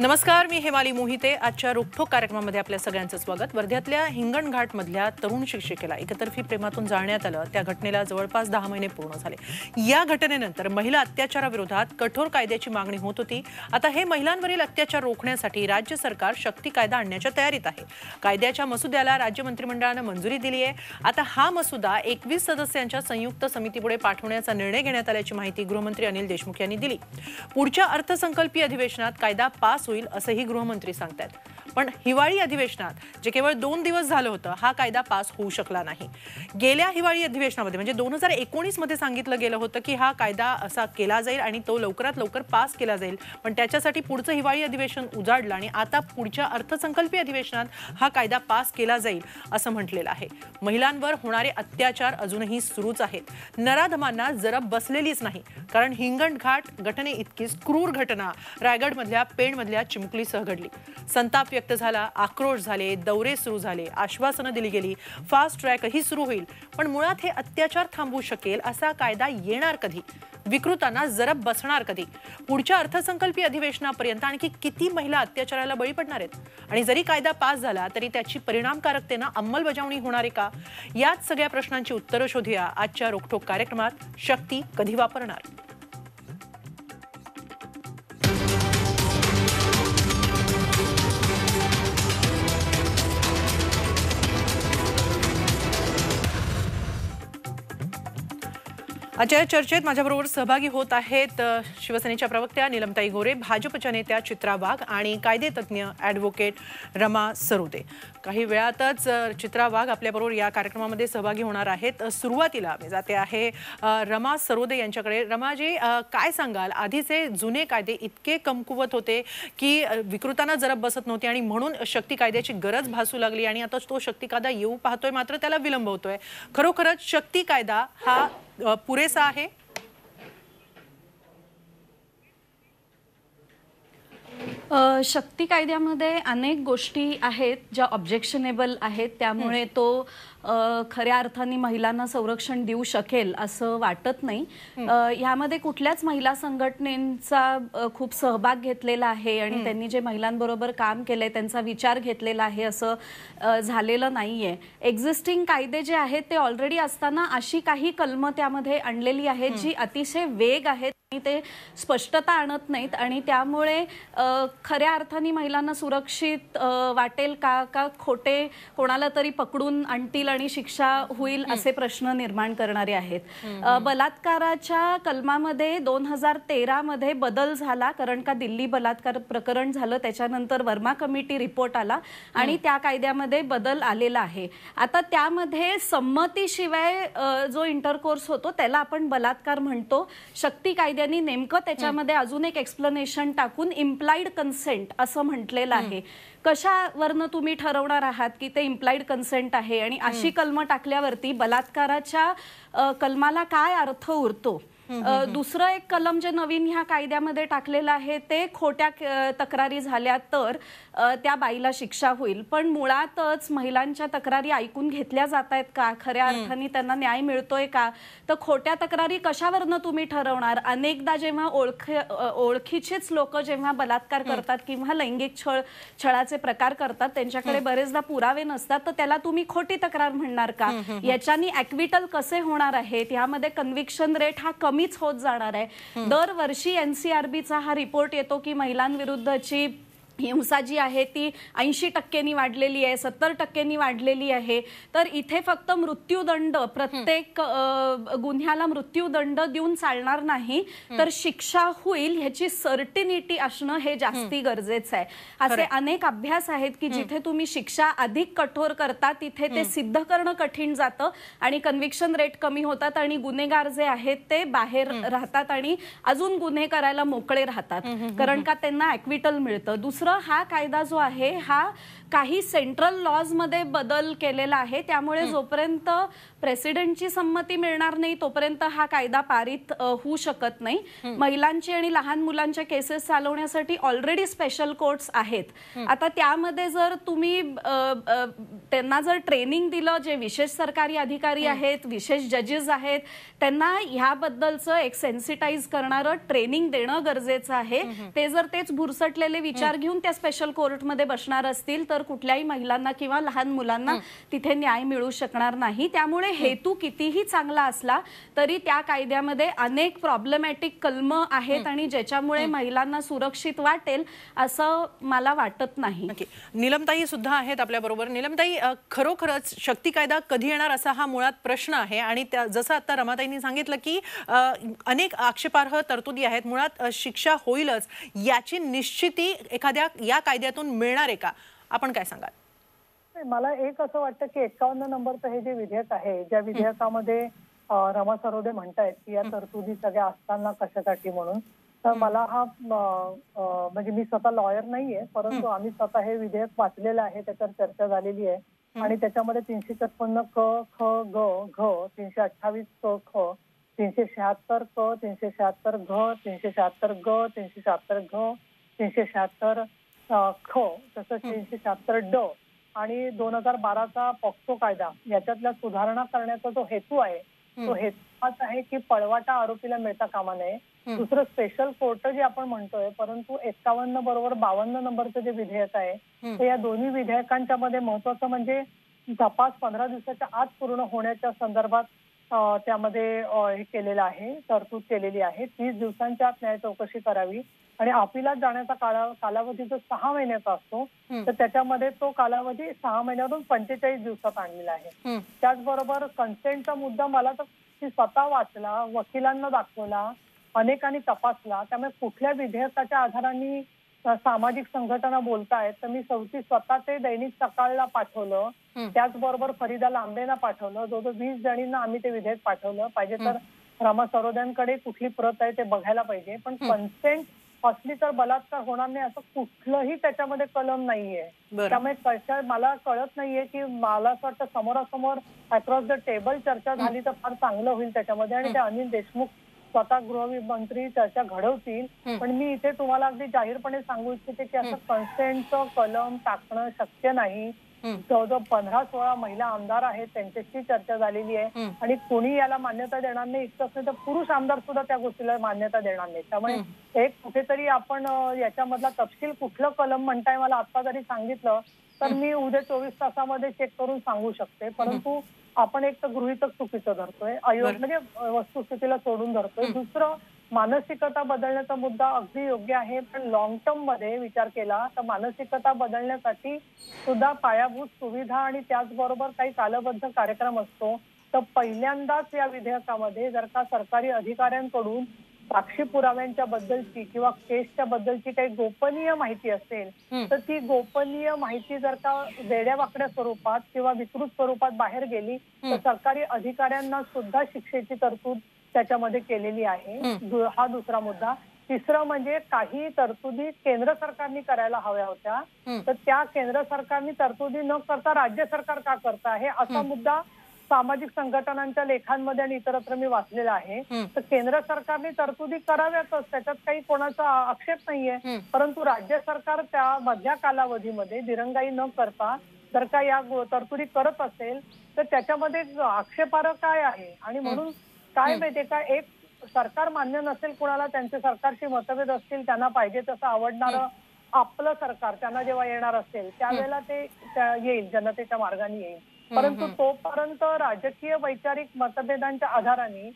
नमस्कार, मी हेमाली मोहिते। आजच्या रोखोक कार्यक्रमामध्ये आपल्या सगळ्यांचं स्वागत। वर्ध्यातल्या हिंगणघाट मधल्या तरुण शिक्षिकेला एकतर्फी प्रेमातून जाळण्यात आलं। त्या घटनेला जवळपास 10 महिने पूर्ण झाले। या घटनेनंतर महिला अत्याचाराविरोधात कठोर कायद्याची मागणी होत होती। आता हे महिलांवरील अत्याचार रोखण्यासाठी राज्य सरकार शक्ती कायदा आणण्याच्या तयारीत आहे। कायद्याच्या मसुद्याला राज्य मंत्रिमंडळाने मंजुरी दिली आहे। आता हा मसुदा 21 सदस्यांच्या संयुक्त समितीपुढे पाठवण्याचा निर्णय घेण्यात आल्याची माहिती गृहमंत्री अनिल देशमुख यांनी दिली। पुढच्या अर्थसंकल्पीय अधिवेशनात कायदा पास होईल असंही गृहमंत्री सांगतात। पण हिवाळी अधिवेशनात जे केवळ 2 दिवस झालं होतं, हा कायदा पास होऊ शकला नाही। गेल्या हिवाळी अधिवेशनामध्ये म्हणजे 2019 मध्ये सांगितलं गेलं होतं की हा कायदा असा केला जाईल आणि तो लवकरात लवकर पास केला जाईल, पण त्याच्यासाठी पुढचं हिवाळी अधिवेशन उजाडलं आणि आता पुढच्या अर्थसंकल्पीय अधिवेशनात हा कायदा पास केला जाईल असं म्हटलेलं आहे। महिलांवर होणारे अत्याचार अजूनही सुरूच आहेत। नराधमांना जरब बसलेलीच नाही, कारण हिंगणघाट घटने इतकीच क्रूर घटना रायगडमधल्या पेणमधल्या चिमुकलीसह घडली। संताप व्यक्त झाला, आक्रोश झाले, दौरे सुरू झाले, आश्वासनं दिली गेली, फास्ट ट्रॅकही सुरू होईल, पण मुळात हे अत्याचार थांबवू शकेल असा कायदा येणार कधी? विकृतांना जरब बसणार कधी? पुढच्या अर्थसंकल्पीय अधिवेशनापर्यंत आणखी किती महिला अत्याचाराला बळी पडणार आहेत? आणि जरी कायदा पास झाला तरी त्याची परिणामकारकतेने अंमलबजावणी होणार आहे का? याच सगळ्या प्रश्नांची उत्तरं शोधूया आजच्या रोखोक कार्यक्रमात। शक्ती कधी वापरणार? आजच्या चर्चेत माझ्याबरोबर सहभागी होत आहेत शिवसेनेच्या प्रवक्त्या नीलमताई गोरे, भाजपच्या नेत्या चित्रा वाघ आणि कायदेतज्ञ ॲडव्होकेट रमा सरोदे। काही वेळातच चित्रा वाघ आपल्याबरोबर या कार्यक्रमामध्ये सहभागी होणार आहेत। सुरुवातीला मी जाते आहे रमा सरोदे यांच्याकडे। रमाजी, काय सांगाल, आधीचे जुने कायदे इतके कमकुवत होते की विकृतांना जरब बसत नव्हती आणि म्हणून शक्ती कायद्याची गरज भासू लागली आणि आता तो शक्ती कायदा येऊ पाहतोय, मात्र त्याला विलंब होतोय। खरोखरच शक्ती कायदा हा पुरेसा आहे? शक्ती कायद्यामध्ये अनेक गोष्टी आहेत ज्या ऑब्जेक्शनेबल आहेत, त्यामुळे तो खऱ्या अर्थाने महिलांना संरक्षण देऊ शकेल असं वाटत नाही। यामध्ये कुठल्याच महिला संघटनेचा खूप सहभाग घेतलेला आहे आणि त्यांनी जे महिलांबरोबर काम केलंय त्यांचा विचार घेतलेला आहे असं झालेलं नाहीये। एक्झिस्टिंग कायदे जे आहेत ते ऑलरेडी असताना अशी काही कलमं त्यामध्ये आणलेली आहेत जी अतिशय वेग आहेत, ते स्पष्टता आणत नाहीत आणि त्यामुळे खऱ्या अर्थाने महिलांना सुरक्षित वाटेल का खोटे कोणाला तरी पकडून आणतील आणि शिक्षा होईल असे प्रश्न निर्माण करणारे आहेत। बलात्काराच्या कलमामध्ये 2013 मध्ये बदल झाला, कारण का दिल्ली बलात्कार प्रकरण झालं, त्याच्यानंतर वर्मा कमिटी रिपोर्ट आला आणि त्या कायद्यामध्ये बदल आलेला आहे। आता त्यामध्ये संमतीशिवाय जो इंटरकोर्स होतो त्याला आपण बलात्कार म्हणतो। शक्ती कायद्याने नेमकं त्याच्यामध्ये अजून एक एक्सप्लेनेशन टाकून इम्प्लाइड कन्सेंट असं म्हटलेलं आहे। कशावरनं तुम्ही ठरवणार आहात की ते इम्प्लाइड कन्सेंट आहे आणि अशी कलमं टाकल्यावरती बलात्काराच्या कलमाला काय अर्थ उरतो? दुसरं एक कलम जे नवीन ह्या कायद्यामध्ये टाकलेलं आहे ते खोट्या तक्रारी झाल्या तर त्या बाईला शिक्षा होईल, पण मुळातच महिलांच्या तक्रारी ऐकून घेतल्या जात आहेत का? खऱ्या अर्थाने त्यांना न्याय मिळतोय का? तर खोट्या तक्रारी कशावरनं तुम्ही ठरवणार? अनेकदा जेव्हा ओळखीचेच लोक जेव्हा बलात्कार करतात किंवा लैंगिक छळाचे प्रकार करतात, त्यांच्याकडे बरेचदा पुरावे नसतात, तर त्याला तुम्ही खोटी तक्रार म्हणणार का? याच्यानी ॲक्विटल कसे होणार आहेत? यामध्ये कन्व्हिक्शन रेट हा कमीच होत जाणार आहे। दरवर्षी NCRBचा हा रिपोर्ट येतो की महिलांविरुद्धची हिंसा जी आहे ती 80% वाढलेली आहे, 70% वाढलेली आहे। तर इथे फक्त मृत्यूदंड, प्रत्येक गुन्ह्याला मृत्यूदंड देऊन चालणार नाही, तर शिक्षा होईल ह्याची सर्टिनिटी असणं हे जास्ती गरजेचं आहे। असे अनेक अभ्यास आहेत की जिथे तुम्ही शिक्षा अधिक कठोर करता तिथे ते सिद्ध करणं कठीण जातं आणि कन्व्हिक्शन रेट कमी होतात आणि गुन्हेगार जे आहेत ते बाहेर राहतात आणि अजून गुन्हे करायला मोकळे राहतात, कारण का त्यांना ॲक्विटल मिळतं। दुसरं, हा कायदा जो आहे हा काही सेंट्रल लॉज मध्ये बदल केलेला आहे, त्यामुळे जोपर्यंत प्रेसिडेंटची संमती मिळणार नाही तोपर्यंत हा कायदा पारित होऊ शकत नाही। महिलांची आणि लहान मुलांच्या केसेस चालवण्यासाठी ऑलरेडी स्पेशल कोर्ट्स आहेत। आता त्यामध्ये जर तुम्ही त्यांना जर ट्रेनिंग दिलं, जे विशेष सरकारी अधिकारी आहेत, विशेष जजेस आहेत, त्यांना ह्याबद्दलचं एक सेन्सिटाइज करणारं ट्रेनिंग देणं गरजेचं आहे। ते जर तेच भुरसटलेले विचार घेऊन येऊन त्या स्पेशल कोर्टमध्ये बसणार असतील तर कुठल्याही महिलांना किंवा लहान मुलांना तिथे न्याय मिळू शकणार नाही. त्यामुळे हेतू कितीही चांगला असला तरी त्या कायद्यामध्ये अनेक प्रॉब्लेमॅटिक कलम आहेत आणि ज्याच्यामुळे महिलांना सुरक्षित वाटेल असं मला वाटत नाही. नीलमताई सुद्धा आहेत आपल्या बरोबर. नीलमताई, खरोखरच शक्ती कायदा कधी येणार असा हा मुळात प्रश्न आहे आणि जसं आता रमाताईंनी सांगितलं की अनेक आक्षेपार्ह तरतुदी आहेत, मुळात शिक्षा होईलच, याची निश्चिती एखाद्या या कायद्यातून मिळणार आहे का? आपण काय सांगाल? मला एक असं वाटतं की 51 नंबरचं हे जे विधेयक आहे, ज्या विधेयकामध्ये रमा सरोदे म्हणतायत की या तरतुदी सगळ्या असताना कशासाठी म्हणून, तर मला हा म्हणजे मी स्वतः लॉयर नाहीये, परंतु आम्ही स्वतः हे विधेयक वाचलेलं आहे, त्याच्यावर चर्चा झालेली आहे आणि त्याच्यामध्ये 356 क ख ग घ, 328 क ख, 376 क, 376 घ, 376 ग, 376 घ, 376 ख, तसंच 376 ड आणि 2012चा पॉक्सो कायदा याच्यातल्या सुधारणा करण्याचा जो हेतू आहे तो हेतू हाच आहे की पळवाटा आरोपीला मिळता कामा नये. दुसरं स्पेशल कोर्ट जे आपण म्हणतोय, परंतु 51 बरोबर 52 नंबरचं जे विधेयक आहे ते या दोन्ही विधेयकांच्या मध्ये महत्वाचं म्हणजे तपास 15 दिवसाच्या आत पूर्ण होण्याच्या संदर्भात त्यामध्ये हे केलेलं आहे, तरतूद केलेली आहे. 30 दिवसांच्या आत न्याय चौकशी करावी आणि अपिलात जाण्याचा कालावधी जो 6 महिन्याचा असतो तर त्याच्यामध्ये तो कालावधी 6 महिन्यावरून 45 दिवसात आणलेला आहे. त्याचबरोबर कन्सेंटचा मुद्दा मला तर स्वतः वाचला, वकिलांना दाखवला, अनेकांनी तपासला, त्यामुळे कुठल्या विधेयकाच्या आधाराने सामाजिक संघटना बोलतायत तर मी स्वतः ते दैनिक सकाळला पाठवलं, त्याचबरोबर फरीदा लांबेना पाठवलं, जवळजवळ 20 जणींना आम्ही ते विधेयक पाठवलं. पाहिजे तर रमा सरोद्यांकडे कुठली प्रत आहे ते बघायला पाहिजे, पण कन्सेंट असली तर बलात्कार होणार नाही असं कुठलंही त्याच्यामध्ये कलम नाहीये. त्यामुळे मला कळत नाहीये की मला असं वाटतं समोरासमोर अक्रॉस द टेबल चर्चा झाली तर फार चांगलं होईल त्याच्यामध्ये आणि ते अनिल देशमुख स्वतः गृहमंत्री चर्चा घडवतील. पण मी इथे तुम्हाला अगदी जाहीरपणे सांगू इच्छिते की असं कन्सेंटचं कलम टाकणं शक्य नाही. जवळजवळ 15-16 महिला आमदार आहेत, त्यांच्याशी चर्चा झालेली आहे आणि कोणी याला मान्यता देणार नाही. इतकंच नाही तर पुरुष आमदार सुद्धा त्या गोष्टीला मान्यता देणार नाही. त्यामुळे एक कुठेतरी आपण याच्यामधला तपशील कुठलं कलम म्हणताय मला आता जरी सांगितलं तर मी उद्या 24 तासामध्ये चेक करून सांगू शकते, परंतु आपण एक तर गृहीतक चुकीचं धरतोय, म्हणजे वस्तुस्थितीला सोडून धरतोय. दुसरं, मानसिकता बदलण्याचा मुद्दा अगदी योग्य आहे, पण लॉंग टर्म मध्ये विचार केला तर मानसिकता बदलण्यासाठी सुद्धा पायाभूत सुविधा आणि त्याचबरोबर काही कालबद्ध कार्यक्रम असतो. तर पहिल्यांदाच या विधेयकामध्ये जर का सरकारी अधिकाऱ्यांकडून साक्षी पुराव्यांच्या बद्दलची किंवा केसच्या बद्दलची काही गोपनीय माहिती असेल तर ती गोपनीय माहिती जर का वेड्यावाकड्या स्वरूपात किंवा विकृत स्वरूपात बाहेर गेली तर सरकारी अधिकाऱ्यांना सुद्धा शिक्षेची तरतूद त्याच्यामध्ये केलेली आहे. हा दुसरा मुद्दा. तिसरं म्हणजे काही तरतुदी केंद्र सरकारने करायला हव्या होत्या तर त्या केंद्र सरकारने तरतुदी न करता राज्य सरकार का करत आहे असा मुद्दा सामाजिक संघटनांच्या लेखांमध्ये आणि इतरत्र मी वाचलेला आहे. तर केंद्र सरकारने तरतुदी कराव्यातच, त्याच्यात काही कोणाचा आक्षेप नाहीये, परंतु राज्य सरकार त्या मधल्या कालावधीमध्ये दिरंगाई न करता जर का या तरतुदी करत असेल तर त्याच्यामध्ये आक्षेपार्ह काय आहे. आणि म्हणून काय माहितीये का, एक सरकार मान्य नसेल कुणाला, त्यांचे सरकारशी मतभेद असतील, त्यांना पाहिजे तसं आवडणारं आपलं सरकार त्यांना जेव्हा येणार असेल त्यावेळेला ते येईल, जनतेच्या मार्गाने येईल. परंतु तोपर्यंत राजकीय वैचारिक मतभेदांच्या आधाराने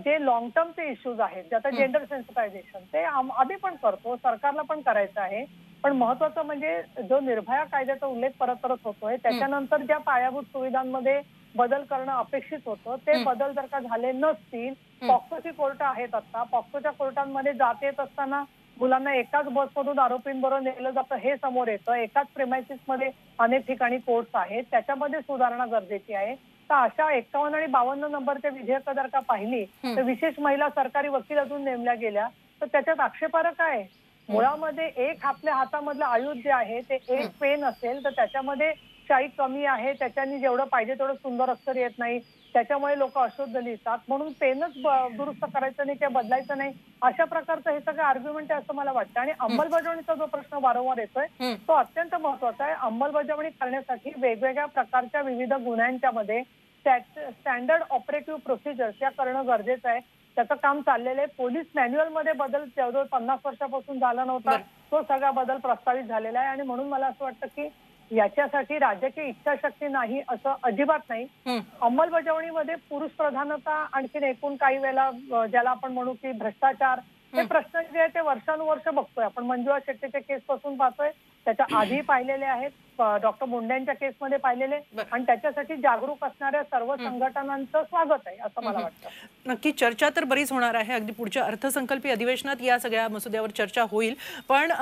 जे लॉंग टर्मचे इश्यूज आहेत, आता जेंडर सेन्सिटायझेशन ते आम्ही पण करतो, सरकारला पण करायचं आहे. पण महत्वाचं म्हणजे जो निर्भया कायद्याचा उल्लेख परत परत होतोय त्याच्यानंतर ज्या पायाभूत सुविधांमध्ये बदल करणं अपेक्षित होतं ते बदल जर का झाले नसतील, पॉक्सोची कोर्ट आहेत आता, पॉक्सोच्या कोर्टांमध्ये जात येत असताना मुलांना एकाच बसमधून आरोपींबरोबर नेलं जातं हे समोर येतं, एकाच प्रेमायसिस मध्ये अनेक ठिकाणी कोर्ट्स आहेत, त्याच्यामध्ये सुधारणा गरजेची आहे. तर अशा 51 आणि 52 नंबरच्या विधेयक जर का पाहिली तर विशेष महिला सरकारी वकील अजून नेमल्या गेल्या तर त्याच्यात आक्षेपार्ह काय? मुळामध्ये एक आपल्या हातामधलं आयुध जे आहे ते एक पेन असेल तर त्याच्यामध्ये शाई कमी आहे, त्याच्यानी जेवढं पाहिजे तेवढं सुंदर अक्षर येत नाही, त्याच्यामुळे लोक अशुद्ध लिहितात, म्हणून पेनच दुरुस्त करायचं नाही किंवा बदलायचं नाही, अशा प्रकारचं हे सगळं आर्ग्युमेंट आहे असं मला वाटतं. आणि अंमलबजावणीचा जो प्रश्न वारंवार येतोय तो अत्यंत महत्वाचा आहे. अंमलबजावणी करण्यासाठी वेगवेगळ्या प्रकारच्या विविध गुन्ह्यांच्या मध्ये स्टँडर्ड ऑपरेटिव्ह प्रोसिजर्स या करणं गरजेचं आहे. त्याचं काम चाललेलं आहे. पोलीस मॅन्युअल मध्ये बदल जवळजवळ 50 वर्षापासून झाला नव्हता, तो सगळा बदल प्रस्तावित झालेला आहे. आणि म्हणून मला असं वाटतं की याच्यासाठी राजकीय इच्छाशक्ती नाही असं अजिबात नाही. अंमलबजावणीमध्ये पुरुष प्रधानता आणखीन एकूण काही वेळेला ज्याला आपण म्हणू की भ्रष्टाचार, हे प्रश्न जे आहे ते वर्षानुवर्ष बघतोय आपण. मंजुळा शेट्टीच्या केस पासून पाहतोय, त्याच्या आधी पाहिलेले आहेत, डॉक्टर मुंडेंच्या केसमध्ये पाहिलेले, आणि त्याच्यासाठी जागरूक असणाऱ्या सर्व संघटनांचं स्वागत आहे असं मला वाटतं. नक्की चर्चा तर बरीच होणार आहे. अगदी पुढच्या अर्थसंकल्पीय अधिवेशनात या सगळ्या मसुद्यावर चर्चा होईल. पण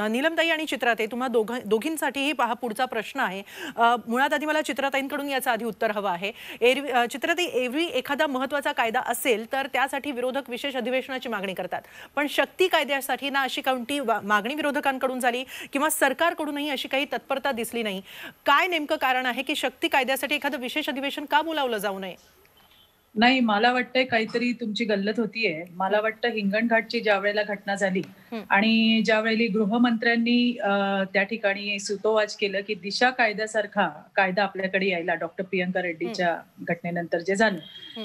नीलमताई आणि चित्राताई, तुम्हा दोघींसाठीही हा पुढचा प्रश्न आहे. मुळात आधी मला चित्राताईंकडून याचं आधी उत्तर हवं आहे. चित्राताई, एरवी एखादा महत्त्वाचा कायदा असेल तर त्यासाठी विरोधक विशेष अधिवेशनाची मागणी करतात, पण शक्ती कायद्यासाठी ना अशी कोणती मागणी विरोधकांकडून झाली किंवा सरकारकडूनही अशी काही तत्परता दिसली नाही. काय नेमकं कारण आहे की शक्ती कायद्यासाठी एखादं विशेष अधिवेशन का बोलावलं जाऊ नये? नाही, मला वाटतंय काहीतरी तुमची गल्लत होतीये. मला वाटतं हिंगणघाटची ज्या वेळेला घटना झाली आणि ज्यावेळी गृहमंत्र्यांनी त्या ठिकाणी सुतोवाच केलं की दिशा कायद्यासारखा कायदा आपल्याकडे यायला, डॉक्टर प्रियंका रेड्डीच्या घटनेनंतर जे झालं,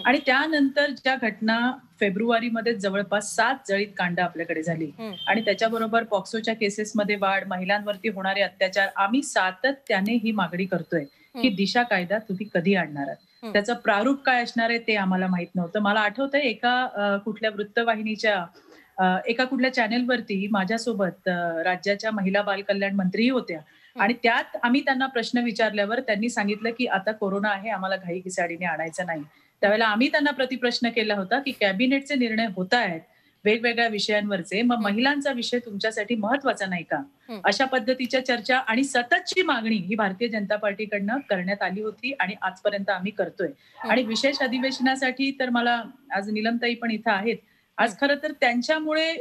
आणि त्यानंतर ज्या घटना फेब्रुवारीमध्ये जवळपास 7 जळीत कांड आपल्याकडे झाली, आणि त्याच्याबरोबर पॉक्सोच्या केसेसमध्ये वाढ, महिलांवरती होणारे अत्याचार, आम्ही सातत्याने ही मागणी करतोय की दिशा कायदा तुम्ही कधी आणणार आहात. त्याचं प्रारूप काय असणार आहे ते आम्हाला माहित नव्हतं. मला आठवतंय एका कुठल्या वृत्तवाहिनीच्या एका कुठल्या चॅनेलवरती माझ्यासोबत राज्याच्या महिला बाल कल्याण मंत्रीही होत्या, आणि त्यात आम्ही त्यांना प्रश्न विचारल्यावर त्यांनी सांगितलं की आता कोरोना आहे, आम्हाला घाई घिसाडीने आणायचं नाही. त्यावेळेला आम्ही त्यांना प्रतिप्रश्न केला होता की कॅबिनेटचे निर्णय होत आहेत वेगवेगळ्या विषयांवरचे, मग महिलांचा विषय तुमच्यासाठी महत्वाचा नाही का? अशा पद्धतीच्या चर्चा आणि सततची मागणी ही भारतीय जनता पार्टीकडनं करण्यात आली होती आणि आजपर्यंत आम्ही करतोय. आणि विशेष अधिवेशनासाठी तर मला आज नीलमताई पण इथं आहेत. आज खरं तर त्यांच्यामुळे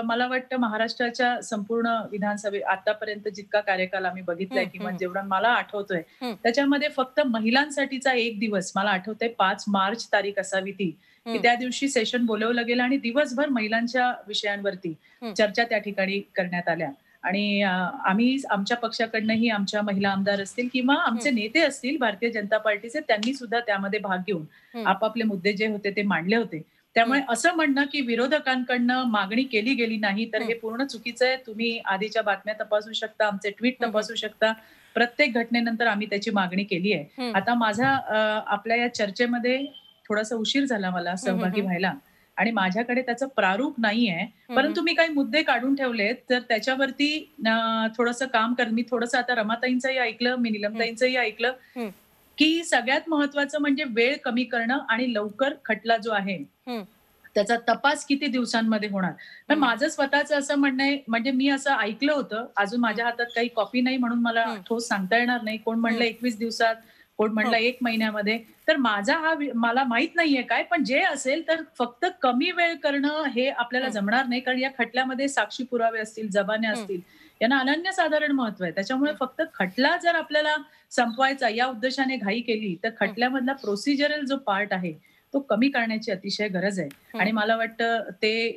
मला वाटतं महाराष्ट्राच्या संपूर्ण विधानसभे आतापर्यंत जितका कार्यकाल आम्ही बघितलाय किंवा जेवढा मला आठवतोय त्याच्यामध्ये फक्त महिलांसाठीचा एक दिवस मला आठवतंय 5 मार्च तारीख असावी ती, की त्या दिवशी सेशन बोलवलं गेलं आणि दिवसभर महिलांच्या विषयांवरती चर्चा त्या ठिकाणी करण्यात आल्या. आणि आम्ही आमच्या पक्षाकडनंही आमच्या महिला आमदार असतील किंवा आमचे नेते असतील भारतीय जनता पार्टीचे, त्यांनी सुद्धा त्यामध्ये भाग घेऊन आपापले मुद्दे जे होते ते मांडले होते. त्यामुळे असं म्हणणं की विरोधकांकडनं मागणी केली गेली नाही तर हे पूर्ण चुकीचं आहे. तुम्ही आधीच्या बातम्या तपासू शकता, आमचे ट्विट तपासू शकता. प्रत्येक घटनेनंतर आम्ही त्याची मागणी केली आहे. आता माझा आपल्या या चर्चेमध्ये थोडासा उशीर झाला मला सहभागी व्हायला, आणि माझ्याकडे त्याचं प्रारूप नाहीये, परंतु मी काही मुद्दे काढून ठेवलेत, तर त्याच्यावरती थोडंसं काम कर. मी थोडंसं आता रमाताईंचंही ऐकलं, मी नीलमताईंचंही ऐकलं की सगळ्यात महत्वाचं म्हणजे वेळ कमी करणं आणि लवकर खटला जो आहे त्याचा तपास किती दिवसांमध्ये होणार. पण माझं स्वतःचं असं म्हणणं आहे, म्हणजे मी असं ऐकलं होतं, अजून माझ्या हातात काही कॉपी नाही म्हणून मला ठोस सांगता येणार नाही. कोण म्हणलं 21 दिवसात, कोण म्हणलं 1 महिन्यामध्ये. तर माझा हा मला माहित नाहीये काय, पण जे असेल तर फक्त कमी वेळ करणं हे आपल्याला जमणार नाही, कारण या खटल्यामध्ये साक्षी पुरावे असतील, जबान्या असतील, यांना अनन्यसाधारण महत्व आहे. त्याच्यामुळे फक्त खटला जर आपल्याला संपवायचा या उद्देशाने घाई केली तर खटल्यामधला प्रोसिजरल जो पार्ट आहे तो कमी करण्याची अतिशय गरज आहे. आणि मला वाटतं ते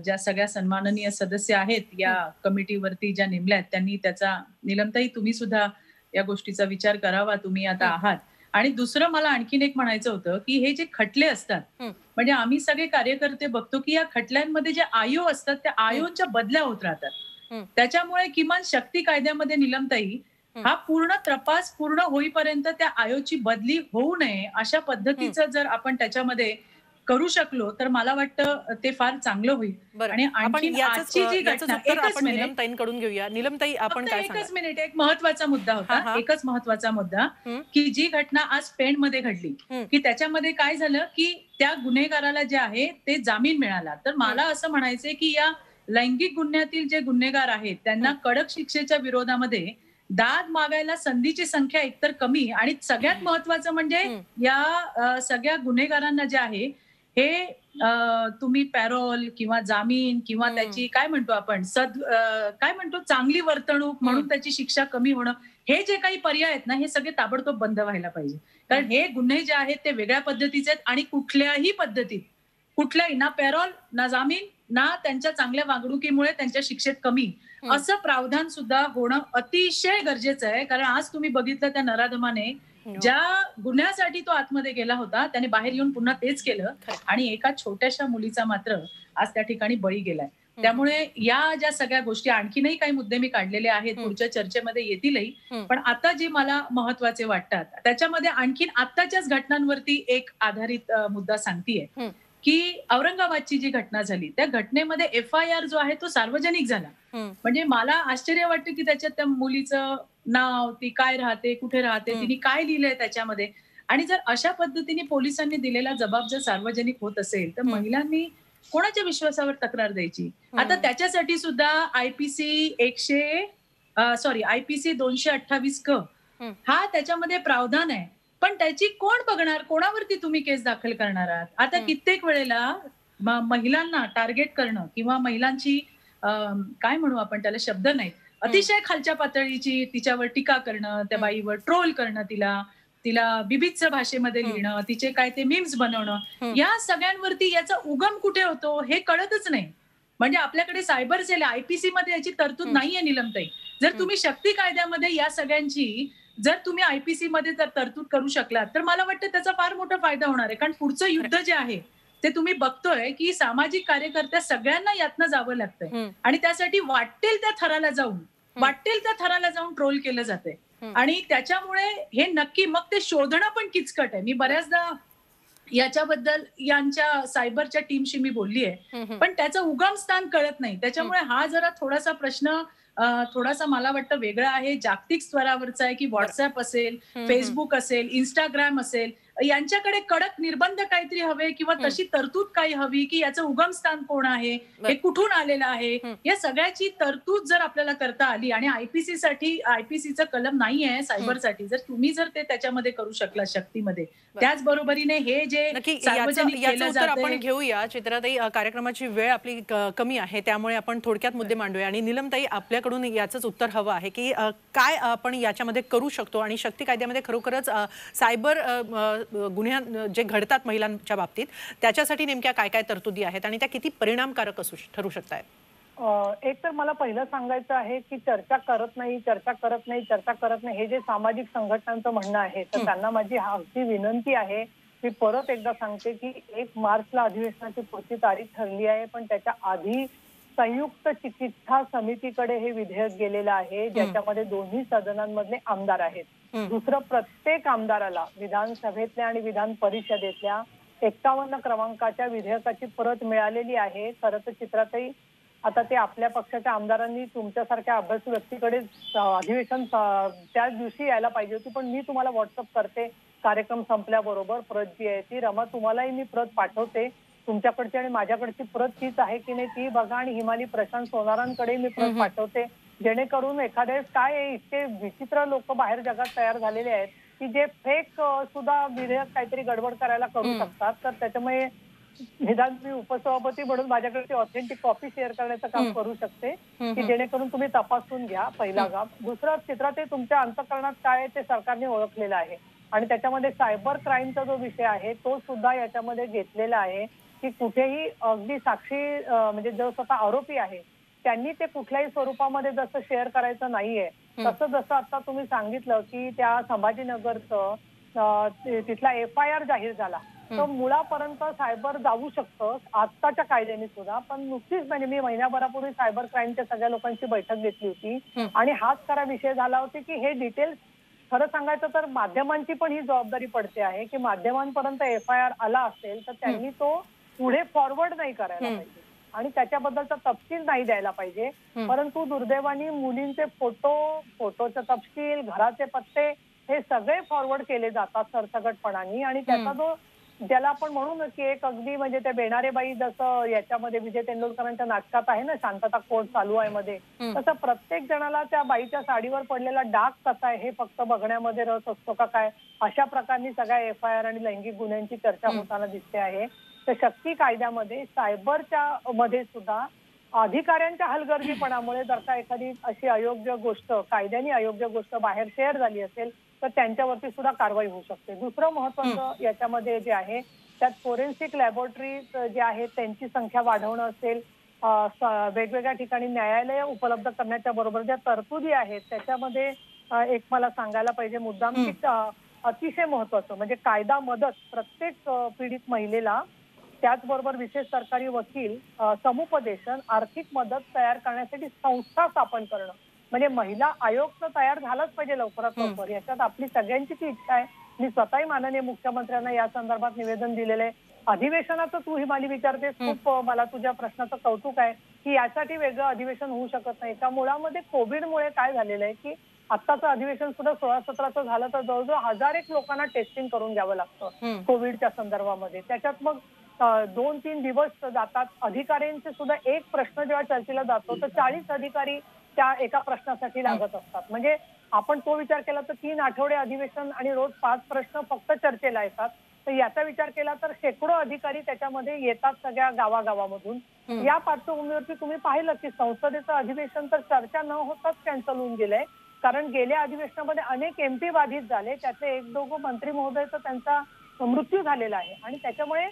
ज्या सगळ्या सन्माननीय सदस्य आहेत या कमिटीवरती ज्या नेमल्यात त्यांनी त्याचा, नीलमताई तुम्ही सुद्धा या गोष्टीचा विचार करावा, तुम्ही आता आहात. आणि दुसरं मला आणखीन एक म्हणायचं होतं की हे जे खटले असतात, म्हणजे आम्ही सगळे कार्यकर्ते बघतो की या खटल्यांमध्ये जे आयो असतात त्या आयोच्या बदल्या होत राहतात. त्याच्यामुळे किमान शक्ती कायद्यामध्ये नीलमताई हा पूर्ण तपास पूर्ण होईपर्यंत त्या आयोची बदली होऊ नये अशा पद्धतीचं जर आपण त्याच्यामध्ये करू शकलो तर मला वाटतं ते फार चांगलं होईल. आणि आणखी आजची जी घटना, एकच मिनिट नीलमताईंकडून घेऊया. नीलमताई, आपण काय सांगाल? एकच मिनिट, एक महत्वाचा मुद्दा होता, एकच महत्वाचा मुद्दा की जी घटना आज पेणमध्ये घडली की त्याच्यामध्ये काय झालं की त्या गुन्हेगाराला जे आहे ते जामीन मिळाला. तर मला असं म्हणायचंय की या लैंगिक गुन्ह्यातील जे गुन्हेगार आहेत त्यांना कडक शिक्षेच्या विरोधामध्ये दाद मागायला संधीची संख्या एकतर कमी, आणि सगळ्यात महत्वाचं म्हणजे या सगळ्या गुन्हेगारांना जे आहे हे तुम्ही पॅरोल किंवा जामीन किंवा त्याची काय म्हणतो आपण काय म्हणतो चांगली वर्तणूक म्हणून त्याची शिक्षा कमी होणं, हे जे काही पर्याय आहेत ना हे सगळे ताबडतोब बंद व्हायला पाहिजे. कारण हे गुन्हे जे आहेत ते वेगळ्या पद्धतीचे आहेत आणि कुठल्याही पद्धतीत कुठल्याही ना पॅरोल ना जामीन ना त्यांच्या चांगल्या वागणुकीमुळे त्यांच्या शिक्षेत कमी असं प्रावधान सुद्धा होणं अतिशय गरजेचं आहे. कारण आज तुम्ही बघितलं त्या नराधमाने ज्या गुन्ह्यासाठी तो आतमध्ये गेला होता त्याने बाहेर येऊन पुन्हा तेच केलं, आणि एका छोट्याशा मुलीचा मात्र आज त्या ठिकाणी बळी गेलाय. त्यामुळे या ज्या सगळ्या गोष्टी, आणखीनही काही मुद्दे मी काढलेले आहेत, पुढच्या चर्चेमध्ये येतीलही. पण आता जे मला महत्वाचे वाटतात त्याच्यामध्ये आणखीन आत्ताच्याच घटनांवरती एक आधारित मुद्दा सांगतेय की औरंगाबादची जी घटना झाली त्या घटनेमध्ये FIR जो आहे तो सार्वजनिक झाला. म्हणजे मला आश्चर्य वाटतं की त्याच्यात त्या मुलीचं नाव, ती काय राहते, कुठे राहते, तिने काय लिहिलंय त्याच्यामध्ये. आणि जर अशा पद्धतीने पोलिसांनी दिलेला जबाब जर सार्वजनिक होत असेल तर महिलांनी कोणाच्या विश्वासावर तक्रार द्यायची. आता त्याच्यासाठी सुद्धा IPC 228 क हा त्याच्यामध्ये प्रावधान आहे. पण त्याची कोण बघणार, कोणावरती तुम्ही केस दाखल करणार आहात. आता कित्येक वेळेला महिलांना टार्गेट करणं किंवा महिलांची काय म्हणू आपण त्याला, शब्द नाही, अतिशय खालच्या पातळीची तिच्यावर टीका करणं, त्या बाईवर ट्रोल करणं, तिला बिभत्स भाषेमध्ये लिहिणं, तिचे काय ते मीम्स बनवणं, या सगळ्यांवरती याचा उगम कुठे होतो हे कळतच नाही. म्हणजे आपल्याकडे सायबर सेल, IPC मध्ये याची तरतूद नाहीये नीलमताई. जर तुम्ही शक्ती कायद्यामध्ये या सगळ्यांची जर तुम्ही IPC मध्ये जर तरतूद करू शकलात तर मला वाटतं त्याचा फार मोठा फायदा होणार आहे. कारण पुढचं युद्ध जे आहे ते तुम्ही बघतोय की सामाजिक कार्यकर्त्या सगळ्यांना यातनं जावं लागतंय आणि त्यासाठी वाटेल त्या थराला जाऊन ट्रोल केलं जाते. आणि त्याच्यामुळे हे नक्की मग ते शोधणं पण किचकट आहे. मी बऱ्याचदा याच्याबद्दल यांच्या सायबरच्या टीमशी मी बोलली आहे, पण त्याचं उगम स्थान कळत नाही. त्याच्यामुळे हा जरा थोडासा प्रश्न थोडासा मला वाटतं वेगळा आहे, जागतिक स्तरावरचा आहे की व्हॉट्सअप असेल, फेसबुक असेल, इंस्टाग्राम असेल, यांच्याकडे कडक निर्बंध काहीतरी हवे किंवा तशी तरतूद काही हवी की याचं उगम स्थान कोण आहे, हे कुठून आलेलं आहे, या सगळ्याची तरतूद जर आपल्याला करता आली. आणि IPCचं कलम नाही आहे सायबरसाठी, जर तुम्ही ते त्याच्यामध्ये करू शकला शक्तीमध्ये, त्याचबरोबरीने हे जे सार्वजनिक केलं उत्तर आपण जातंय. घेऊया. चित्राताई, कार्यक्रमाची वेळ आपली कमी आहे त्यामुळे आपण थोडक्यात मुद्दे मांडूया. आणि नीलमताई, आपल्याकडून याचंच उत्तर हवं आहे की काय आपण याच्यामध्ये करू शकतो आणि शक्ती कायद्यामध्ये खरोखरच सायबर गुन्हे जे घडतात महिलांच्या बाबतीत त्याच्यासाठी नेमक्या काय काय तरतुदी आहेत आणि त्या किती परिणामकारक ठरू शकतात. एक तर मला पहिलं सांगायचं आहे की चर्चा करत नाही हे जे सामाजिक संघटनांचं म्हणणं आहे, तर त्यांना माझी अगदी विनंती आहे. मी परत एकदा सांगते की 1 मार्चला अधिवेशनाची पुढची तारीख ठरली आहे, पण त्याच्या आधी संयुक्त चिकित्सा समितीकडे हे विधेयक गेलेलं आहे, ज्याच्यामध्ये दोन्ही सदनांमधले आमदार आहेत. दुसरं, प्रत्येक आमदाराला विधानसभेतल्या आणि विधान परिषदेतल्या 51 क्रमांकाच्या विधेयकाची प्रत मिळालेली आहे. खरं तर चित्रातही आता ते आपल्या पक्षाच्या आमदारांनी तुमच्यासारख्या अभ्यासू व्यक्तीकडे अधिवेशन त्याच दिवशी यायला पाहिजे होती, पण मी तुम्हाला व्हॉट्सअप करते कार्यक्रम संपल्याबरोबर प्रत जी आहे ती. रमा, तुम्हालाही मी प्रत पाठवते. तुमच्याकडची आणि माझ्याकडची प्रत तीच आहे की नाही ती बघा. आणि हिमाली प्रशांत सोनारांकडे मी प्रत पाठवते, जेणेकरून एखाद्या काय आहे, इतके विचित्र लोक बाहेर जगात तयार झालेले आहेत की जे फेक सुद्धा विधेयक काहीतरी गडबड करायला करू शकतात. तर त्याच्यामुळे निदान मी उपसभापती म्हणून माझ्याकडे ऑथेंटिक कॉपी शेअर करण्याचं काम करू शकते की जेणेकरून तुम्ही तपासून घ्या. पहिला गाव. दुसरं, चित्रात ते तुमच्या अंतःकरणात काय आहे ते सरकारने ओळखलेलं आहे आणि त्याच्यामध्ये सायबर क्राईमचा जो विषय आहे तो सुद्धा याच्यामध्ये घेतलेला आहे की कुठेही अगदी साक्षी म्हणजे जो स्वतः आरोपी आहे त्यांनी ते कुठल्याही स्वरूपामध्ये जसं शेअर करायचं नाहीये. तसं जसं आता तुम्ही सांगितलं की त्या संभाजीनगरचं तिथला FIR जाहीर झाला, तो मुळापर्यंत सायबर जाऊ शकतं आत्ताच्या कायद्याने सुद्धा. पण नुकतीच म्हणजे मी महिन्याभरापूर्वी सायबर क्राईमच्या सगळ्या लोकांची बैठक घेतली होती आणि हाच खरा विषय झाला होता की हे डिटेल्स खरं सांगायचं तर माध्यमांची पण ही जबाबदारी पडते आहे की माध्यमांपर्यंत FIR आला असेल तर त्यांनी तो पुढे फॉरवर्ड नाही करायला पाहिजे आणि त्याच्याबद्दलचा तपशील नाही द्यायला पाहिजे. परंतु दुर्दैवाने मुलींचे फोटोचे तपशील, घराचे पत्ते हे सगळे फॉरवर्ड केले जातात सरसकटपणाने. आणि त्याचा जो ज्याला आपण म्हणू की एक अगदी म्हणजे ते बेणारे बाई जसं याच्यामध्ये विजय तेंडुलकरांच्या नाटकात आहे ना, शांतता कोर्ट चालू आहे मध्ये, तसं प्रत्येक जणाला त्या बाईच्या साडीवर पडलेला डाग कसा आहे हे फक्त बघण्यामध्ये रस असतो का काय, अशा प्रकारनी सगळ्या FIR आणि लैंगिक गुन्ह्यांची चर्चा होताना दिसते आहे. तर शक्ती कायद्यामध्ये सायबरच्या मध्ये सुद्धा अधिकाऱ्यांच्या हलगर्जीपणामुळे जर का एखादी अशी अयोग्य गोष्ट, कायद्याने अयोग्य गोष्ट बाहेर शेअर झाली असेल तर त्यांच्यावरती सुद्धा कारवाई होऊ शकते. दुसरं महत्वाचं याच्यामध्ये जे आहे त्यात फोरेन्सिक लॅबोरेटरी जे आहेत त्यांची संख्या वाढवणं असेल, वेगवेगळ्या ठिकाणी न्यायालय उपलब्ध करण्याच्या बरोबर ज्या तरतुदी आहेत त्याच्यामध्ये एक मला सांगायला पाहिजे मुद्दाम की अतिशय महत्वाचं म्हणजे कायदा मदत प्रत्येक पीडित महिलेला त्याचबरोबर विशेष सरकारी वकील, समुपदेशन, आर्थिक मदत तयार करण्यासाठी संस्था स्थापन करणं. म्हणजे महिला आयोग तर तयार झालाच पाहिजे लवकरात लवकर. याच्यात आपली सगळ्यांची ती इच्छा आहे. मी स्वतःही माननीय मुख्यमंत्र्यांना या संदर्भात निवेदन दिलेलं आहे. अधिवेशनाचं तू हिमाली विचारतेस, खूप मला तुझ्या प्रश्नाचं कौतुक आहे की यासाठी वेगळं अधिवेशन होऊ शकत नाही का. मुळामध्ये कोविडमुळे काय झालेलं आहे की आत्ताचं अधिवेशन सुद्धा 16-17चं झालं तर जवळजवळ 1000 लोकांना टेस्टिंग करून घ्यावं लागतं कोविडच्या संदर्भामध्ये. त्याच्यात मग 2-3 दिवस जातात. अधिकाऱ्यांचे सुद्धा एक प्रश्न जेव्हा चर्चेला जातो तर 40 अधिकारी त्या एका प्रश्नासाठी लागत असतात. म्हणजे आपण तो विचार केला तर 3 आठवडे अधिवेशन आणि रोज 5 प्रश्न फक्त चर्चेला येतात. तर याचा विचार केला तर शेकडो अधिकारी त्याच्यामध्ये येतात सगळ्या गावागावामधून. या पार्श्वभूमीवरती तुम्ही पाहिलं की संसदेचं अधिवेशन तर चर्चा न होताच कॅन्सल होऊन गेलंय. कारण गेल्या अधिवेशनामध्ये अनेक MP बाधित झाले. त्यातले 1-2 मंत्री महोदय तर त्यांचा मृत्यू झालेला आहे. आणि त्याच्यामुळे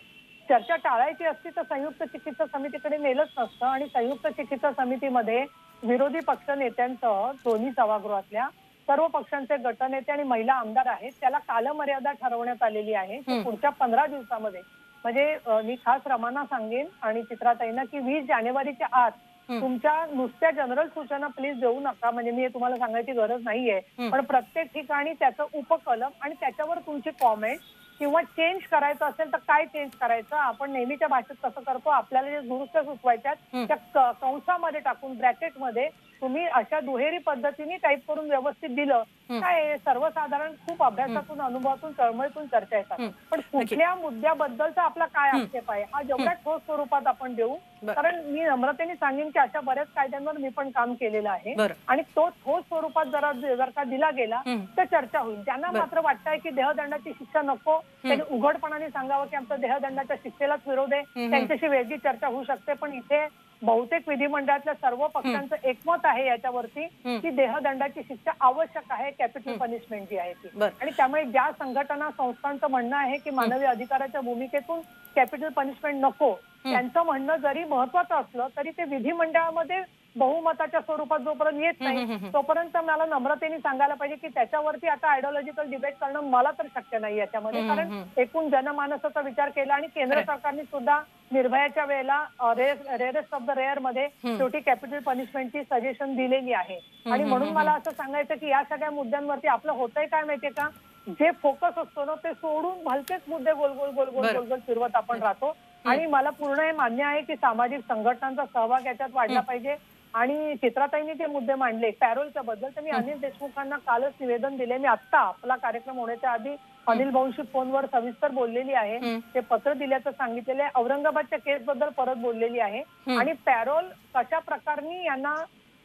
चर्चा टाळायची असती तर संयुक्त चिकित्सा समितीकडे नेलंच नसतं. आणि संयुक्त चिकित्सा समितीमध्ये विरोधी पक्ष नेत्यांचं दोन्ही सभागृहातल्या सर्व पक्षांचे गटनेते आणि महिला आमदार आहेत. त्याला कालमर्यादा ठरवण्यात आलेली आहे पुढच्या 15 दिवसामध्ये. म्हणजे मी खास रमाना सांगेन आणि चित्राताईंना की 20 जानेवारीच्या आत तुमच्या नुसत्या जनरल सूचना प्लीज देऊ नका. म्हणजे मी हे तुम्हाला सांगायची गरज नाहीये. पण प्रत्येक ठिकाणी त्याचं उपकलम आणि त्याच्यावर तुमची कॉमेंट किंवा चेंज करायचं असेल तर काय चेंज करायचं. आपण नेहमीच्या भाषेत कसं करतो, आपल्याला जे दुरुस्त्या सुचवायच्यात त्या कंसामध्ये टाकून ब्रॅकेटमध्ये तुम्ही अशा दुहेरी पद्धतीने टाईप करून व्यवस्थित दिलं काय सर्वसाधारण खूप अभ्यासातून, अनुभवातून, तळमळीतून चर्चा येतात. पण कुठल्या मुद्द्याबद्दलचा आपला काय आक्षेप आहे हा जेवढ्या ठोस स्वरूपात आपण देऊ. कारण मी नम्रतेने सांगेन की अशा बऱ्याच कायद्यांवर मी पण काम केलेलं आहे आणि तो ठोस स्वरूपात जर का दिला गेला तर चर्चा होईल. ज्यांना मात्र वाटतंय की देहदंडाची शिक्षा नको त्यांनी उघडपणाने सांगावं की आमचा देहदंडाच्या शिक्षेलाच विरोध आहे, त्यांच्याशी वेगळी चर्चा होऊ शकते. पण इथे बहुतेक विधिमंडळातल्या सर्व पक्षांचं एकमत आहे याच्यावरती की देहदंडाची शिक्षा आवश्यक आहे, कॅपिटल पनिशमेंट जी आहे ती. आणि त्यामुळे ज्या संघटना संस्थांचं म्हणणं आहे की मानवी अधिकाराच्या भूमिकेतून कॅपिटल पनिशमेंट नको, त्यांचं म्हणणं जरी महत्वाचं असलं तरी ते विधिमंडळामध्ये बहुमताच्या स्वरूपात जोपर्यंत येत नाही तोपर्यंत मला नम्रतेने सांगायला पाहिजे की त्याच्यावरती आता आयडिओलॉजिकल डिबेट करणं मला तर शक्य नाही याच्यामध्ये. कारण एकूण जनमानसाचा विचार केला आणि केंद्र सरकारने सुद्धा निर्भयाच्या वेळेला रेअरेस्ट ऑफ द रेअर मध्ये शेवटी कॅपिटल पनिशमेंटची सजेशन दिलेली आहे. आणि म्हणून मला असं सांगायचं की या सगळ्या मुद्द्यांवरती आपलं होतंय काय माहितीये का, जे फोकस असतो ना ते सोडून भलतेच मुद्दे गोल गोल गोल गोल गोल गोल फिरवत आपण राहतो. आणि मला पूर्ण हे मान्य आहे की सामाजिक संघटनांचा सहभाग याच्यात वाढला पाहिजे. आणि चित्राताईंनी जे मुद्दे मांडले पॅरोलच्या बद्दल तर मी अनिल देशमुखांना कालच निवेदन दिले. मी आत्ता आपला कार्यक्रम होण्याच्या आधी अनिल भाऊंशी फोनवर सविस्तर बोललेली आहे. ते पत्र दिल्याचं सांगितलेलं आहे. औरंगाबादच्या केस बद्दल परत बोललेली आहे. आणि पॅरोल कशा प्रकारे यांना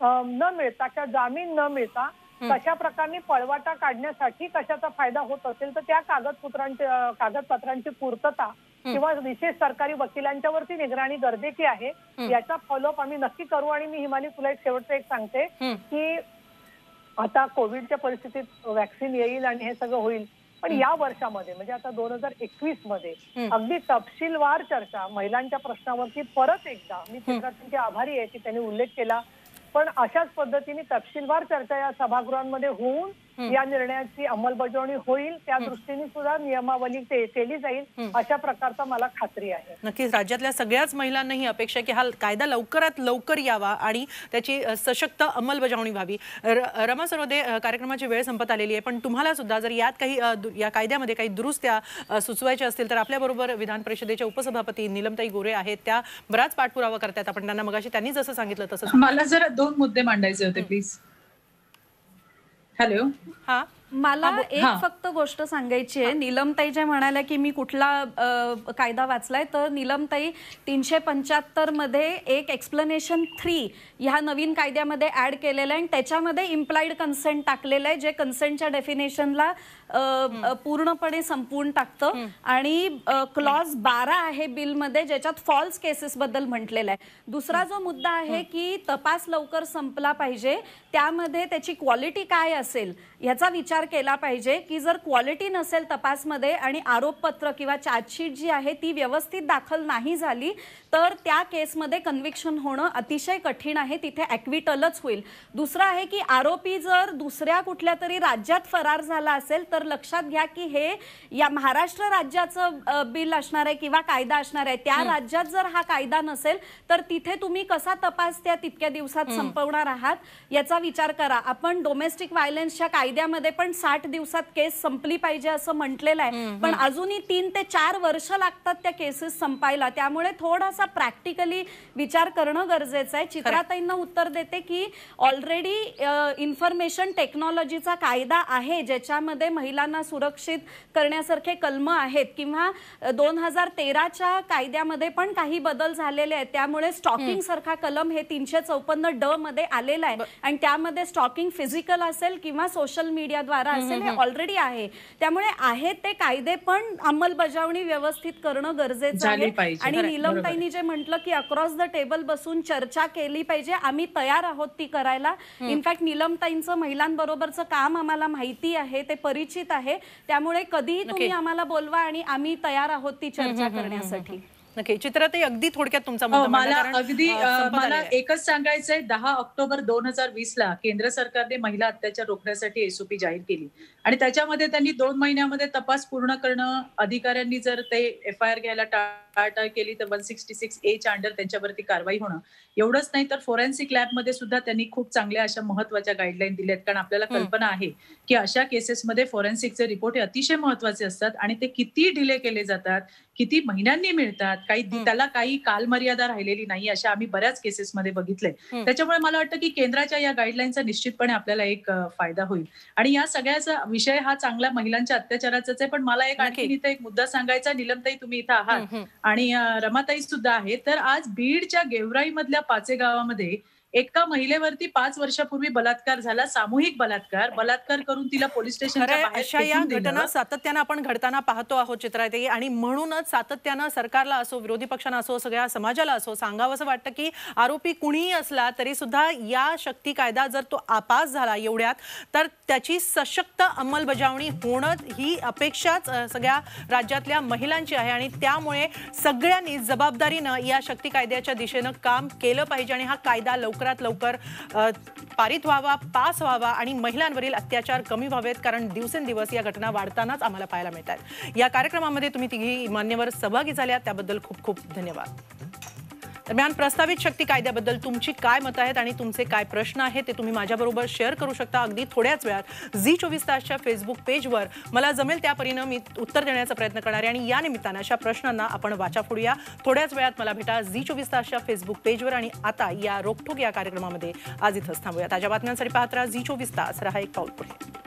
न मिळता किंवा जामीन न मिळता कशा प्रकारे पळवाटा काढण्यासाठी कशाचा फायदा होत असेल तर त्या कागदपत्रांची पूर्तता किंवा विशेष सरकारी वकिलांच्यावरती निगराणी गरजेची आहे. याचा फॉलोअप आम्ही नक्की करू. आणि मी हिमाली तुला एक शेवटचं एक सांगते की आता कोविडच्या परिस्थितीत वॅक्सिन येईल आणि हे सगळं होईल. पण या वर्षामध्ये म्हणजे आता 2021 मध्ये अगदी तपशीलवार चर्चा महिलांच्या प्रश्नावरती परत एकदा मी चित्राताईंचे आभारी आहे की त्यांनी उल्लेख केला. पण अशाच पद्धतीने तपशीलवार चर्चा या सभागृहांमध्ये होऊन या निर्णयाची अंमलबजावणी होईल. त्या दृष्टीने सुद्धा नियमावली केली जाईल अशा प्रकारचा मला खात्री आहे. नक्कीच राज्यातल्या सगळ्याच महिलांना ही अपेक्षा आहे की हा कायदा लवकरात लवकर यावा आणि त्याची सशक्त अंमलबजावणी व्हावी. रमा सरोदे, कार्यक्रमाची वेळ संपत आलेली आहे पण तुम्हाला सुद्धा जर यात काही या कायद्यामध्ये काही दुरुस्त्या सुचवायच्या असतील तर आपल्याबरोबर विधान परिषदेच्या उपसभापती नीलमताई गोरे आहेत. त्या बराच पाठपुरावा करतात. आपण त्यांना मगाशी त्यांनी जसं सांगितलं तसं मला जरा 2 मुद्दे मांडायचे होते प्लीज. हॅलो. हा मला एक फक्त गोष्ट सांगायची आहे. नीलमताई जे म्हणाल्या की मी कुठला कायदा वाचलाय तर नीलमताई 375 मध्ये एक एक्सप्लेनेशन 3 ह्या नवीन कायद्यामध्ये ऍड केलेलं आहे आणि त्याच्यामध्ये इम्प्लाइड कन्सेंट टाकलेलं आहे जे कन्सेंटच्या डेफिनेशनला पूर्णपणे संपवून टाकतं. आणि क्लॉज 12 आहे बिलमध्ये ज्याच्यात फॉल्स केसेस बद्दल म्हटलेलं आहे. दुसरा जो मुद्दा आहे की तपास लवकर संपला पाहिजे त्यामध्ये त्याची क्वालिटी काय असेल याचा विचार केला पाहिजे की जर क्वालिटी नसेल तपासमध्ये आणि आरोपपत्र किंवा चार्जशीट जी आहे ती व्यवस्थित दाखल नाही झाली तर त्या केसमध्ये कन्व्हिक्शन होणं अतिशय कठीण आहे. तिथे ॲक्विटलच होईल. दुसरं आहे की आरोपी जर दुसऱ्या कुठल्या तरी राज्यात फरार झाला असेल तर लक्षात घ्या की हे या महाराष्ट्र राज्याचं बिल असणार आहे किंवा कायदा असणार आहे, त्या राज्यात जर हा कायदा नसेल तर तिथे तुम्ही कसा तपास त्या तितक्या दिवसात संपवणार आहात याचा विचार करा. आपण डोमेस्टिक व्हायलन्सच्या कायद्यामध्ये पण 60 दिवसात केस संपली पाहिजे असं म्हटलेलं आहे, पण अजूनही 3 ते 4 वर्ष लागतात त्या केसेस संपायला. त्यामुळे थोडासा प्रॅक्टिकली विचार करणं गरजेचं आहे. चित्राताईंना उत्तर देते की ऑलरेडी इन्फॉर्मेशन टेक्नॉलॉजीचा कायदा आहे ज्याच्यामध्ये महिलांना सुरक्षित करण्यासारखे कलम आहेत, किंवा 2013च्या कायद्यामध्ये पण काही बदल झालेले आहेत. त्यामुळे स्टॉकिंग सारखा कलम हे 354 मध्ये आलेला आहे आणि त्यामध्ये स्टॉकिंग फिजिकल असेल किंवा सोशल मीडियाद्वारा असेल हे ऑलरेडी आहे. त्यामुळे आहे ते कायदे पण अंमलबजावणी व्यवस्थित करणं गरजेचं आहे. आणि नीलमताईंनी जे म्हटलं की अक्रॉस द टेबल बसून चर्चा केली पाहिजे, आम्ही तयार आहोत ती करायला. इनफॅक्ट नीलमताईंचं महिलांबरोबरचं काम आम्हाला माहिती आहे, ते परिचित आहे. त्यामुळे कधीही तुम्ही आम्हाला बोलवा आणि आम्ही तयार आहोत ती चर्चा करण्यासाठी. नक्की. चित्राताई, अगदी थोडक्यात तुमचा मुद्दा मांडा, कारण मला एकच सांगायचंय, 10 ऑक्टोबर 2020 ला केंद्र सरकारने महिला अत्याचार रोखण्यासाठी एसओपी जाहीर केली आणि त्याच्यामध्ये त्यांनी 2 महिन्यामध्ये तपास पूर्ण करणं, अधिकाऱ्यांनी जर ते FIR घ्यायला टाळाटाळ केली तर 166A च्या अंडर त्यांच्यावरती कारवाई होणं. एवढंच नाही तर फोरेन्सिक लॅबमध्ये सुद्धा त्यांनी खूप चांगल्या अशा महत्वाच्या गाईडलाईन दिल्यात, कारण आपल्याला कल्पना आहे की अशा केसेसमध्ये फोरेन्सिकचे रिपोर्ट हे अतिशय महत्वाचे असतात आणि ते किती डिले केले जातात, किती महिन्यांनी मिळतात, त्याला काही कालमर्यादा राहिलेली नाही, अशा आम्ही बऱ्याच केसेसमध्ये बघितलंय. त्याच्यामुळे मला वाटतं की केंद्राच्या या गाईडलाईनचा निश्चितपणे आपल्याला एक फायदा होईल. आणि या सगळ्याचा विषय हा चांगला महिलांच्या अत्याचाराचाच आहे, पण मला आणखी इथे एक मुद्दा सांगायचा. नीलमताई, तुम्ही इथं आहात आणि रमाताई सुद्धा आहे, तर आज बीडच्या गेवराई मधल्या पाचे गावामध्ये एका महिलेवरती 5 वर्षापूर्वी बलात्कार झाला, सामूहिक बलात्कार करून तिला पोलीस स्टेशनच्या बाहेर अशा या घटना सातत्यानं आपण घडताना पाहतो आहोत चित्राताई, आणि म्हणूनच सातत्यानं सरकारला असो, विरोधी पक्षांना असो, सगळ्या समाजाला असो सांगावं असं वाटतं की आरोपी कुणीही असला तरी सुद्धा या शक्ती कायदा जर तो पास झाला एवढ्यात, तर त्याची सशक्त अंमलबजावणी होणं ही अपेक्षाच सगळ्या राज्यातल्या महिलांची आहे. आणि त्यामुळे सगळ्यांनी जबाबदारीनं या शक्ती कायद्याच्या दिशेनं काम केलं पाहिजे आणि हा कायदा लवकरात लवकर पारित व्हावा, पास व्हावा आणि महिलांवरील अत्याचार कमी व्हावेत, कारण दिवसेंदिवस या घटना वाढतानाच आम्हाला पाहायला मिळतात. या कार्यक्रमामध्ये तुम्ही तिघी मान्यवर सहभागी झाल्या त्याबद्दल खूप खूप धन्यवाद. दरम्यान, प्रस्तावित शक्ती कायद्याबद्दल तुमची काय मतं आहेत आणि तुमचे काय प्रश्न आहेत ते तुम्ही माझ्याबरोबर शेअर करू शकता अगदी थोड्याच वेळात झी24 तासच्या फेसबुक पेजवर. मला जमेल त्या परीनं मी उत्तर देण्याचा प्रयत्न करणार आहे आणि या निमित्तानं अशा प्रश्नांना आपण वाचा फोडूया. थोड्याच वेळात मला भेटा झी24 तासच्या फेसबुक पेजवर. आणि आता या रोखोक या कार्यक्रमामध्ये आज इथंच थांबूया. ताज्या बातम्यांसाठी पाहत राहा झी24 तास. रहा एक पाऊल पुढे.